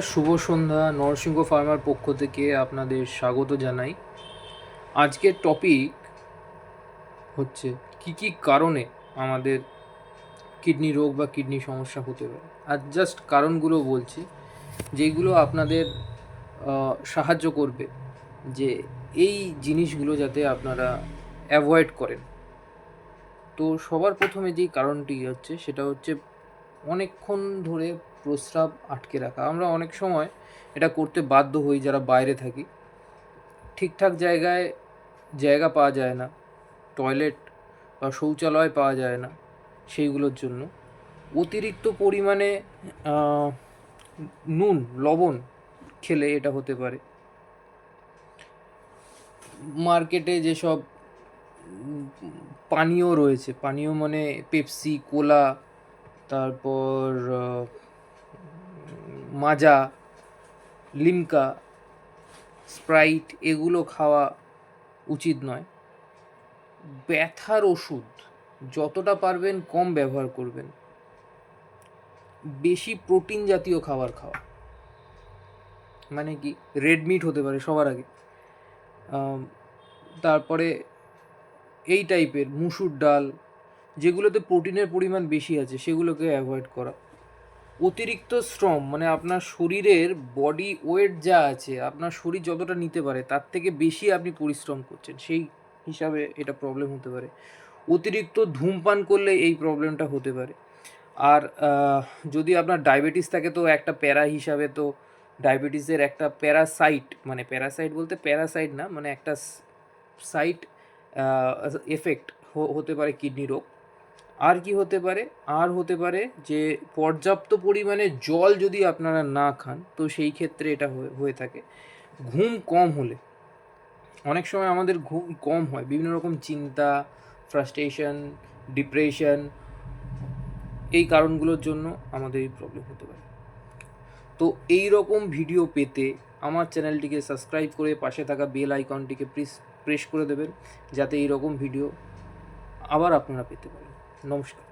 শুভ সন্ধ্যা। Narasimha farmer পক্ষ থেকে আপনাদের স্বাগত জানাই। আজকের টপিক হচ্ছে কি কি কারণে আমাদের কিডনি রোগ বা কিডনি সমস্যা হতে পারে। আর জাস্ট কারণগুলো বলছি যেইগুলো আপনাদের সাহায্য করবে যে এই জিনিসগুলো যাতে আপনারা অ্যাভয়েড করেন। তো সবার প্রথমে যেই কারণটি হচ্ছে সেটা হচ্ছে অনেকক্ষণ ধরে প্রস্রাব আটকে রাখা। আমরা অনেক সময় এটা করতে বাধ্য হই যারা বাইরে থাকি। ঠিকঠাক জায়গায় জায়গা পাওয়া যায় না, টয়লেট বা শৌচালয় পাওয়া যায় না, সেইগুলোর জন্য অতিরিক্ত পরিমাণে আহ, নুন লবণ খেলে এটা হতে পারে। মার্কেটে যেসব পানীয় রয়েছে, পানীয় মানে পেপসি, কোলা, তারপর মাজা, লিমকা, স্প্রাইট, এগুলো খাওয়া উচিত নয়। ব্যথার ওষুধ যতটা পারবেন কম ব্যবহার করবেন। বেশি প্রোটিন জাতীয় খাবার খাওয়া, মানে কি, রেড মিট হতে পারে সবার আগে। তারপরে এই টাইপের মুসুর ডাল, যেগুলোতে প্রোটিনের পরিমাণ বেশি আছে সেগুলোকে অ্যাভয়েড করা। অতিরিক্ত শ্রম মানে আপনার শরীরের বডি ওয়েট যা আছে, আপনার শরীর যতটা নিতে পারে তার থেকে বেশি আপনি পরিশ্রম করছেন, সেই হিসাবে এটা প্রবলেম হতে পারে। অতিরিক্ত ধূমপান করলে এই প্রবলেমটা হতে পারে। আর যদি আপনার ডায়াবেটিস থাকে তো একটা প্যারা হিসাবে, তো ডায়াবেটিসের একটা প্যারাসাইট, মানে প্যারাসাইট বলতে প্যারাসাইট না, মানে একটা সাইট এফেক্ট হতে পারে কিডনি রোগ। আর কি হতে পারে? আর হতে পারে যে পর্যাপ্ত পরিমাণে জল যদি আপনারা না খান তো সেই ক্ষেত্রে এটা হয়ে থাকে। ঘুম কম হলে, অনেক সময় আমাদের ঘুম কম হয় বিভিন্ন রকম চিন্তা, ফ্রাস্ট্রেশন, ডিপ্রেশন, এই কারণগুলোর জন্য আমাদের এই প্রবলেম হতে পারে। তো এই রকম ভিডিও পেতে আমার চ্যানেলটিকে সাবস্ক্রাইব করে পাশে থাকা বেল আইকনটিকে প্রেস করে দেবেন, যাতে এই রকম ভিডিও আবার আপনারা পেতে পারেন। নমস্কার।